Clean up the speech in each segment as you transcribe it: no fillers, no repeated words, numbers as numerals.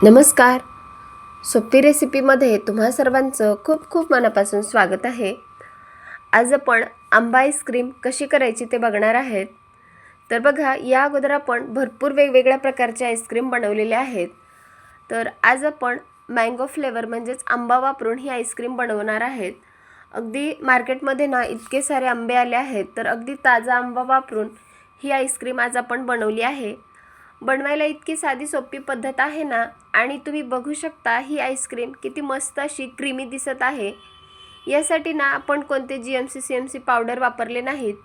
नमस्कार. सोपी रेसिपीमध्ये तुम्हा सर्वांचं खूप खूप मनापासून स्वागत आहे. आज आपण आंबा आईस्क्रीम कशी करायची ते बघणार आहेत. तर बघा, या अगोदर आपण भरपूर वेगवेगळ्या प्रकारचे आईस्क्रीम बनवलेले आहेत. तर आज आपण मँगो फ्लेवर म्हणजेच आंबा वापरून ही आईस्क्रीम बनवणार आहेत. अगदी मार्केटमध्ये ना इतके सारे आंबे आले आहेत, तर अगदी ताजा आंबा वापरून ही आईस्क्रीम आज आपण बनवली आहे. बनवायला इतकी साधी सोपी पद्धत आहे ना, आणि तुम्ही बघू शकता ही आईस्क्रीम किती मस्त अशी क्रीमी दिसत आहे. यासाठी ना आपण कोणते GMC CMC पावडर वापरले नाहीत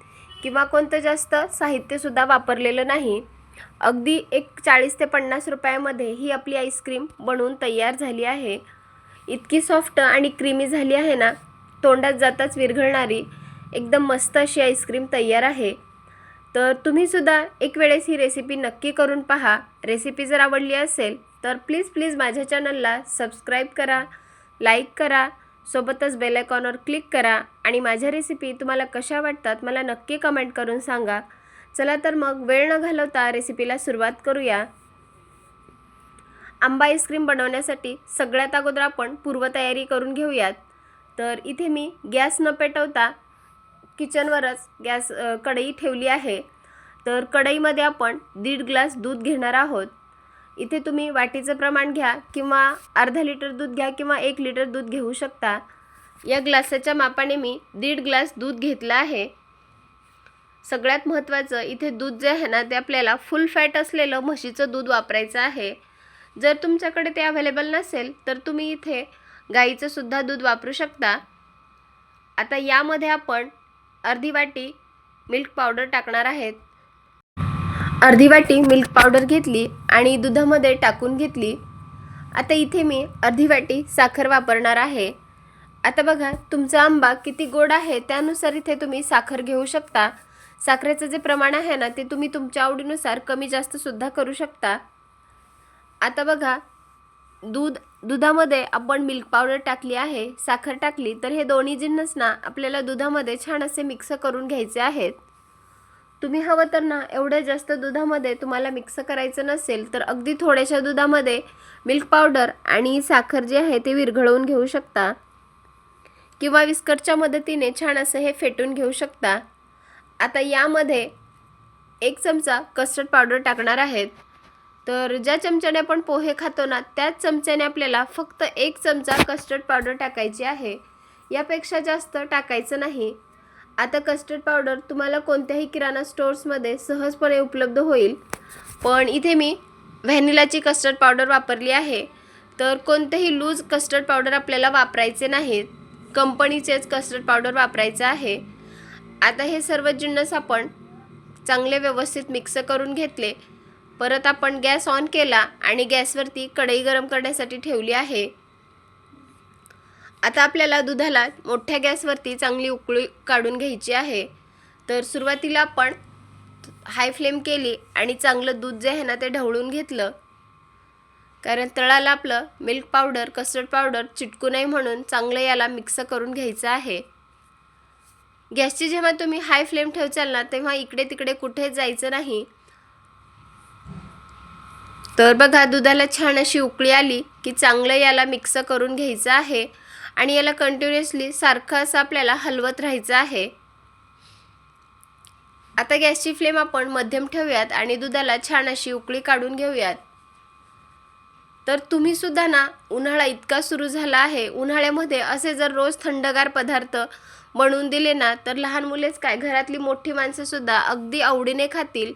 किंवा कोणतं जास्त साहित्यसुद्धा वापरलेलं नाही. अगदी एक 40 ते 50 रुपयामध्ये ही आपली आईस्क्रीम बनवून तयार झाली आहे. इतकी सॉफ्ट आणि क्रीमी झाली आहे ना, तोंडात जाताच विरघळणारी एकदम मस्त अशी आईस्क्रीम तयार आहे. तर तुम्हीसुद्धा एक वेळेस ही रेसिपी नक्की करून पहा. रेसिपी जर आवडली असेल तर प्लीज माझ्या चॅनलला सबस्क्राईब करा, लाईक करा, सोबतच बेल आयकॉनवर क्लिक करा आणि माझ्या रेसिपी तुम्हाला कशा वाटतात मला नक्की कमेंट करून सांगा. चला तर मग वेळ न घालवता रेसिपीला सुरुवात करूया. आंबा आईस्क्रीम बनवण्यासाठी सगळ्यात अगोदर आपण पूर्वतयारी करून घेऊयात. तर इथे मी गॅस न पेटवता किचनवरच कढई ठेवली आहे. तर कढईमध्ये आपण 1.5 ग्लास दूध घेणार आहोत. इथे तुम्ही वाटीचं प्रमाण घ्या किंवा अर्धा लिटर दूध घ्या किंवा 1 लिटर दूध घेऊ शकता. या ग्लासाच्या मापाने मी 1.5 ग्लास दूध घेतलं आहे. सगळ्यात महत्त्वाचं इथे दूध जे आहे ना, ते आपल्याला फुल फॅट असलेलं म्हशीचं दूध वापरायचं आहे. जर तुमच्याकडे ते अवेलेबल नसेल तर तुम्ही इथे गाईचं सुद्धा दूध वापरू शकता. आता यामध्ये आपण अर्धी वाटी मिल्क पावडर टाकणार आहेत. अर्धी वाटी मिल्क पावडर घेतली आणि दुधामध्ये टाकून घेतली. आता इथे मी अर्धी वाटी साखर वापरणार आहे. आता बघा, तुमचा आंबा किती गोड आहे त्यानुसार इथे तुम्ही साखर घेऊ शकता. साखरेचं जे प्रमाण आहे ना, ते तुम्ही तुमच्या आवडीनुसार कमी जास्त सुद्धा करू शकता. आता बघा, दुधामध्ये आपण मिल्क पावडर टाकली आहे, साखर टाकली, तर हे दोन्ही जिन्नस ना आपल्याला दुधामध्ये छान असे मिक्स करून घ्यायचे आहेत. तुम्ही हवं तर ना एवढ्या जास्त दुधामध्ये तुम्हाला मिक्स करायचं नसेल तर अगदी थोड्याशा दुधामध्ये मिल्क पावडर आणि साखर जे आहे ते विरघळवून घेऊ शकता किंवा विस्करच्या मदतीने छान असं हे फेटून घेऊ शकता. आता यामध्ये 1 चमचा कस्टर्ड पावडर टाकणार आहेत. तर ज्या चमच्याने आपण पोहे खातो ना, त्याच चमच्याने आपल्याला फक्त 1 चमचा कस्टर्ड पावडर टाकायची आहे. यापेक्षा जास्त टाकायचं नाही. आता कस्टर्ड पावडर तुम्हाला कोणत्याही किराणा स्टोर्समध्ये सहजपणे उपलब्ध होईल. पण इथे मी व्हॅनिलाची कस्टर्ड पावडर वापरली आहे. तर कोणतेही लूज कस्टर्ड पावडर आपल्याला वापरायचे नाहीत. कंपनीचेच कस्टर्ड पावडर वापरायचं आहे. आता हे सर्व जिन्नस आपण चांगले व्यवस्थित मिक्स करून घेतले. परत आपण गॅस ऑन केला आणि गॅसवरती कढई गरम करण्यासाठी ठेवली आहे. आता आपल्याला दुधाला मोठ्या गॅसवरती चांगली उकळी काढून घ्यायची आहे. तर सुरुवातीला आपण हाय फ्लेम केली आणि चांगलं दूध जे आहे ना ते ढवळून घेतलं. कारण तळाला आपलं मिल्क पावडर, कस्टर्ड पावडर चिटकू नये म्हणून चांगलं याला मिक्स करून घ्यायचं आहे. गॅसची जेव्हा तुम्ही हाय फ्लेम ठेवचाल ना, तेव्हा इकडे तिकडे कुठे जायचं नाही. तर बघा, दुधाला छान अशी उकळी आली की चांगलं याला मिक्स करून घ्यायचं आहे आणि याला कंटिन्युअसली सारखं असं आपल्याला हलवत राहायचं आहे. आता गॅसची फ्लेम आपण मध्यम ठेवूयात आणि दुधाला छान अशी उकळी काढून घेऊयात. तर तुम्ही सुद्धा ना, उन्हाळा इतका सुरू झाला आहे, उन्हाळ्यामध्ये असे जर रोज थंडगार पदार्थ बनवून दिले ना, तर लहान मुलेच काय, घरातली मोठी माणसं सुद्धा अगदी आवडीने खातील.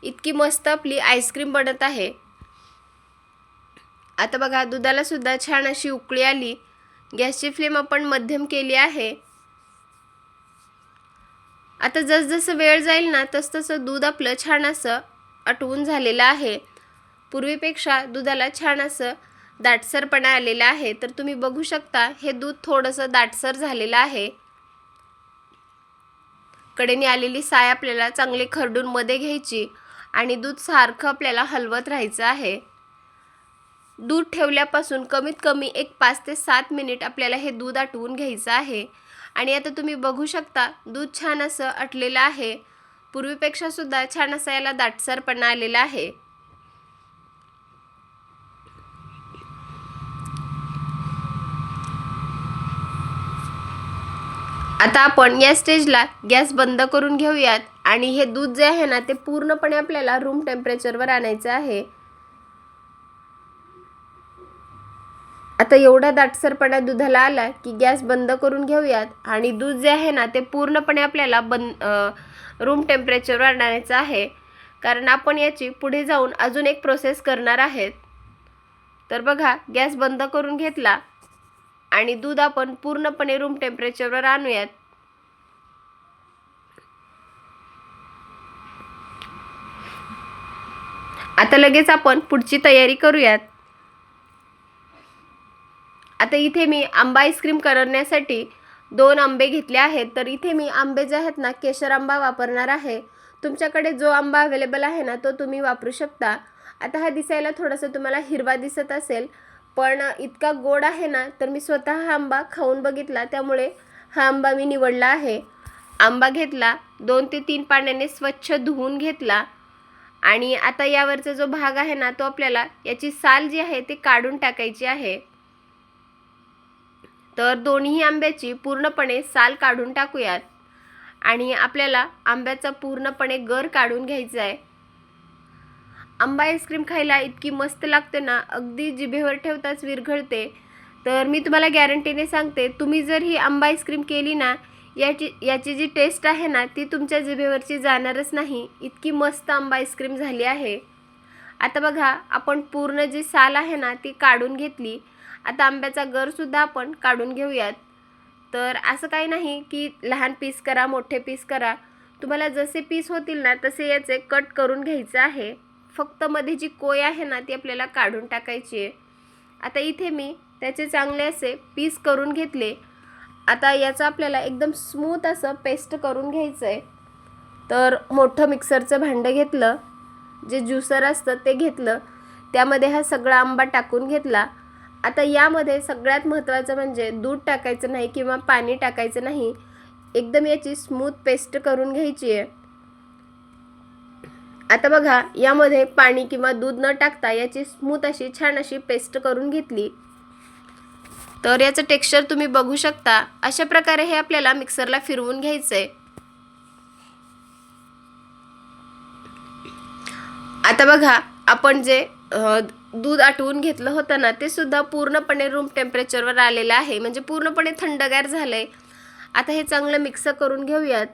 इतकी मस्त आपली आईस्क्रीम बनत आहे. आता बघा, दुधाला सुद्धा छान अशी उकळी आली. गॅसची फ्लेम आपण मध्यम केली आहे. आता जसजसं वेळ जाईल ना, तसतसं दूध आपलं छान असं आटवून झालेलं आहे. पूर्वीपेक्षा दुधाला छान असं दाटसरपणा आलेला आहे. तर तुम्ही बघू शकता, हे दूध थोडंसं दाटसर झालेलं आहे. कडेने आलेली साय आपल्याला चांगली खरडून मध्ये घ्यायची आणि दूध सारखं आपल्याला हलवत राहायचं आहे. दूध ठेवल्यापासून कमीत कमी एक 5 ते 7 मिनिट आपल्याला हे दूध आटवून घ्यायचं आहे. आणि आता तुम्ही बघू शकता, दूध छान असं आटलेलं आहे. पूर्वीपेक्षा सुद्धा छान असा याला दाटसरपणा आलेला आहे. आता आपण या स्टेजला गॅस बंद करून घेऊयात आणि हे दूध जे आहे ना ते पूर्णपणे आपल्याला रूम टेम्परेचरवर आणायचं आहे. आता एवढा दाटसरपणा दुधाला आला की गॅस बंद करून घेऊयात आणि दूध जे आहे ना ते पूर्णपणे आपल्याला रूम टेम्परेचरवर आणायचं आहे, कारण आपण याची पुढे जाऊन अजून एक प्रोसेस करणार आहेत. तर बघा, गॅस बंद करून घेतला आणि दूध आपण पूर्णपणे रूम टेम्परेचरवर आणूयात. आता लगेच आपण पुढची तयारी करूयात. आता इथे मी आंबा आईस्क्रीम करण्यासाठी 2 आंबे घेतले आहेत. तर इथे मी आंबे जे आहेत ना केशर आंबा वापरणार आहे. तुमच्याकडे जो आंबा अवेलेबल आहे ना तो तुम्ही वापरू शकता. आता हा दिसायला थोडासा तुम्हाला हिरवा दिसत असेल, पण इतका गोड आहे ना, तर मी स्वतः हा आंबा खाऊन बघितला, त्यामुळे हा आंबा मी निवडला आहे. आंबा घेतला, 2 ते 3 पाण्याने स्वच्छ धुवून घेतला आणि आता यावरचा जो भाग आहे ना तो आपल्याला याची साल जी आहे ती काढून टाकायची आहे. तर दोन्ही आंब्याची पूर्णपणे साल काढून टाकूयात आणि आपल्याला आंब्याचा पूर्णपणे गर काढून घ्यायचा आहे. आंबा आईस्क्रीम खायला इतकी मस्त लागते ना, अगदी जिभेवर ठेवताच विरघळते. तर मी तुम्हाला गॅरंटीने सांगते, तुम्ही जर ही आंबा आईस्क्रीम केली ना, याची जी टेस्ट आहे ना ती तुमच्या जिभेवरची जाणारच नाही. इतकी मस्त आंबा आईस्क्रीम झाली आहे. आता बघा, आपण पूर्ण जी साल आहे ना ती काढून घेतली. आता आंब्याचा गरसुद्धा आपण काढून घेऊयात. तर असं काही नाही की लहान पीस करा, मोठे पीस करा. तुम्हाला जसे पीस होतील ना तसे याचे कट करून घ्यायचं आहे. फक्त मध्ये जी कोय आहे ना ती आपल्याला काढून टाकायची आहे. आता इथे मी त्याचे चांगले असे पीस करून घेतले. आता याचं आपल्याला एकदम स्मूथ असं पेस्ट करून घ्यायचं आहे. तर मोठं मिक्सरचं भांडं घेतलं, जे ज्युसर असतं ते घेतलं, त्यामध्ये हा सगळा आंबा टाकून घेतला. आता यामध्ये सगळ्यात महत्त्वाचं म्हणजे दूध टाकायचं नाही किंवा पाणी टाकायचं नाही. एकदम याची स्मूथ पेस्ट करून घ्यायची आहे. आता बघा, यामध्ये पाणी किंवा दूध न टाकता याची स्मूथ अशी छान अशी पेस्ट करून घेतली. तर याचं टेक्स्चर तुम्ही बघू शकता. अशा प्रकारे हे आपल्याला मिक्सरला फिरवून घ्यायचं आहे. आता बघा, आपण जे दूध आटवून घेतलं होतं ना ते सुद्धा पूर्णपणे रूम टेम्परेचरवर आलेलं आहे, म्हणजे पूर्णपणे थंडगार झालंय. आता हे चांगलं मिक्स करून घेऊयात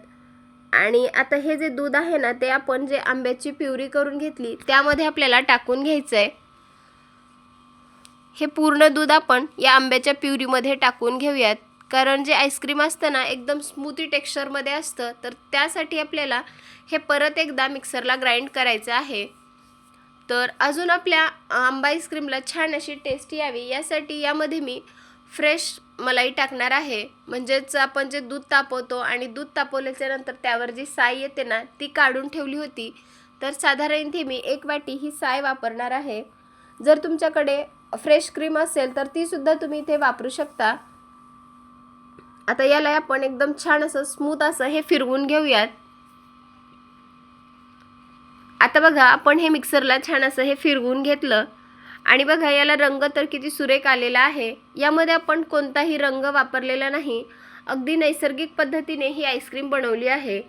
आणि आता हे जे दूध आहे ना ते आपण जे आंब्याची प्युरी करून घेतली त्यामध्ये आपल्याला टाकून घ्यायचं आहे. हे पूर्ण दूध आपण या आंब्याच्या प्युरीमध्ये टाकून घेऊयात, कारण जे आईस्क्रीम असतं ना एकदम स्मूथी टेक्स्चरमध्ये असतं. तर त्यासाठी आपल्याला हे परत एकदा मिक्सरला ग्राइंड करायचं आहे. तर अजून आपल्या आंबा आईस्क्रीमला छान अशी टेस्ट यावी यासाठी यामध्ये मी फ्रेश मलाई टाकणार आहे. म्हणजेच आपण जे दूध तापवतो आणि दूध तापवल्याच्यानंतर त्यावर जी साय येते ना ती काढून ठेवली होती. तर साधारण इथे मी 1 वाटी ही साय वापरणार आहे. जर तुमच्याकडे फ्रेश क्रीम असेल तर ती सुद्धा तुम्ही इथे वापरू शकता. आता याला आपण एकदम छान असं स्मूथ असं हे फिरवून घेऊयात. आता बघा, आपण हे मिक्सरला छान असं हे फिरवून घेतलं आणि बघा याला रंग तर किती सुरेख आलेला आहे. यामध्ये आपण कोणताही रंग वापरलेला नाही. अगदी नैसर्गिक पद्धतीने ही आईस्क्रीम बनवली आहे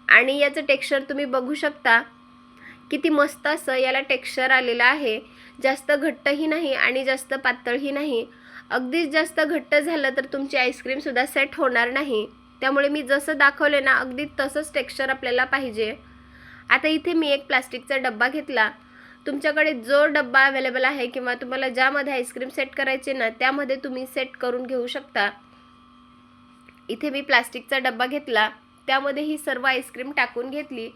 आणि याचं टेक्स्चर तुम्ही बघू शकता. किती मस्त असं याला टेक्स्चर आलेलं आहे. जास्त घट्टही नाही आणि जास्त पातळही नाही. अगदीच जास्त घट्ट झालं तर तुमची आईस्क्रीमसुद्धा सेट होणार नाही. त्यामुळे मी जसं दाखवले ना अगदी तसंच टेक्स्चर आपल्याला पाहिजे. आता इथे मी एक प्लास्टिकचा डब्बा घेतला. तुमच्याकडे जो डब्बा अवेलेबल आहे किंवा तुम्हाला ज्यामध्ये आईस्क्रीम सेट करायचे ना त्यामध्ये तुम्ही सेट करून घेऊ शकता. इथे मी प्लास्टिकचा डब्बा घेतला, त्यामध्ये ही सर्व आईस्क्रीम टाकून घेतली.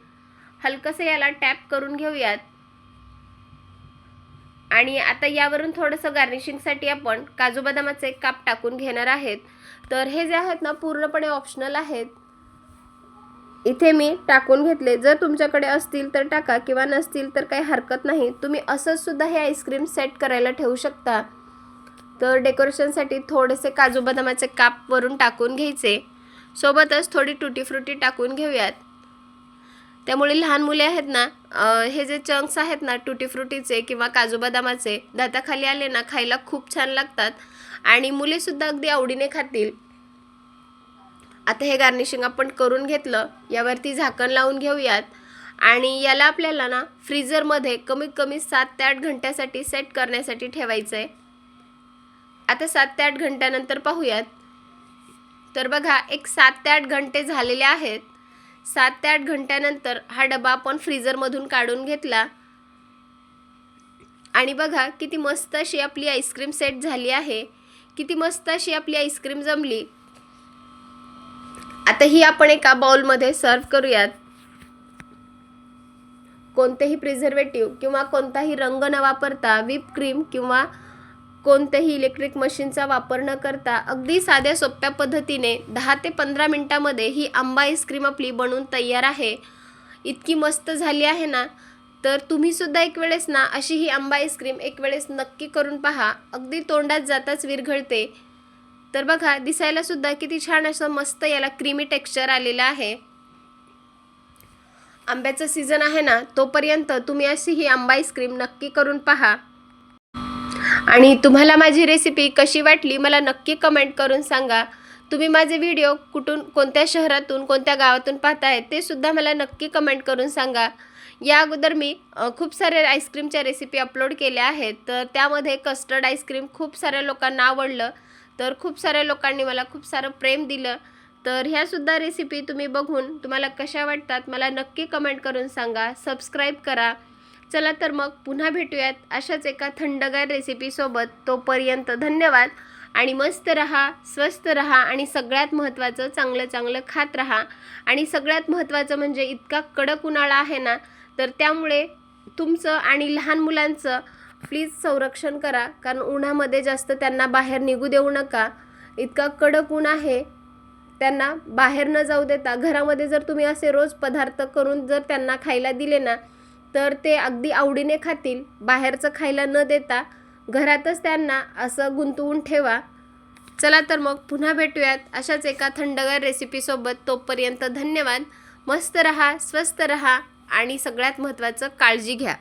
हलकंसं याला टॅप करून घेऊयात आणि आता यावरून थोडंसं गार्निशिंगसाठी आपण काजू बदामाचे काप टाकून घेणार आहेत. तर हे जे आहेत ना पूर्णपणे ऑप्शनल आहेत. इथे मी टाकून घेतले. जर तुमच्याकडे असतील तर टाका किंवा नसतील तर काही हरकत नाही. तुम्ही असंच सुद्धा हे आईस्क्रीम सेट करायला ठेवू शकता. तर डेकोरेशनसाठी थोडेसे काजू बदामाचे काप वरून टाकून घ्यायचे. सोबतच थोडी टुटी फ्रुटी टाकून घेऊयात. त्यामुळे लहान मुले आहेत ना, हे जे चंक्स आहेत ना टुटी फ्रुटीचे किंवा काजू बदामाचे दाताखाली आले ना खायला खूप छान लागतात आणि मुलेसुद्धा अगदी आवडीने खातील. आता हे गार्निशिंग आपण करून घेतलं. यावरती झाकण लावून घेऊयात आणि याला आपल्याला ना फ्रीजरमध्ये कमीत कमी 7 ते 8 घंट्यासाठी सेट करण्यासाठी ठेवायचं आहे. आता 7 ते 8 घंट्यानंतर पाहूयात. तर बघा एक 7 ते 8 घंटे झालेले आहेत. 7 ते 8 घंट्यानंतर हा डबा आपण फ्रीजरमधून काढून घेतला आणि बघा किती मस्त अशी आपली आईस्क्रीम सेट झाली आहे. किती मस्त अशी आपली आईस्क्रीम जमली. आता ही आपण एका बाउलमध्ये सर्व करूयात. कोणतेही प्रिझर्वेटिव्ह किंवा कोणताही रंग न वापरता, व्हिप क्रीम किंवा कोणत्याही इलेक्ट्रिक मशीनचा वापर न करता अगदी साध्या सोप्या पद्धतीने 10 ते 15 मिनिटांमध्ये ही आंबा आईस्क्रीम आपली बनवून तयार आहे. इतकी मस्त झाली आहे ना. तर तुम्ही सुद्धा एक वेळेस ना अशी ही आंबा आईस्क्रीम एक वेळेस नक्की करून पहा. अगदी तोंडात जाताच विरघळते. तर बघा दिसायला सुद्धा किती छान असं मस्त याला क्रीमी टेक्स्चर आलेलं आहे. आंब्याचं सीझन आहे ना, तोपर्यंत तुम्ही अशी ही आंबा आईस्क्रीम नक्की करून पहा. आणि तुम्हाला माझी रेसिपी कशी वाटली मला नक्की कमेंट करून सांगा. तुम्ही माझे व्हिडिओ कुठून, कोणत्या शहरातून, कोणत्या गावातून पाहताय ते सुद्धा मला नक्की कमेंट करून सांगा. या अगोदर मी खूप सारे आईस्क्रीमच्या रेसिपी अपलोड केल्या आहेत. तर त्यामध्ये कस्टर्ड आईस्क्रीम खूप साऱ्या लोकांना आवडलं. तर खूप साऱ्या लोकांनी मला खूप सारं प्रेम दिलं. तर ह्यासुद्धा रेसिपी तुम्ही बघून तुम्हाला कशा वाटतात मला नक्की कमेंट करून सांगा. सबस्क्राईब करा. चला तर मग पुन्हा भेटूयात अशाच एका थंडगार रेसिपीसोबत. तोपर्यंत धन्यवाद आणि मस्त रहा, स्वस्त रहा आणि सगळ्यात महत्त्वाचं चांगलं चांगलं खात रहा. आणि सगळ्यात महत्त्वाचं म्हणजे इतका कडक उन्हाळा आहे ना, तर त्यामुळे तुमचं आणि लहान मुलांचं प्लीज संरक्षण करा. कारण उन्हामध्ये जास्त त्यांना बाहेर निघू देऊ नका. इतका कडक ऊन आहे. त्यांना बाहेर न जाऊ देता घरामध्ये जर तुम्ही असे रोज पदार्थ करून जर त्यांना खायला दिले ना, तर ते अगदी आवडीने खातील. बाहेरचं खायला न देता घरातच त्यांना असं गुंतवून ठेवा. चला तर मग पुन्हा भेटूयात अशाच एका थंडगार रेसिपीसोबत. तोपर्यंत धन्यवाद. मस्त रहा, स्वस्त रहा आणि सगळ्यात महत्त्वाचं काळजी घ्या.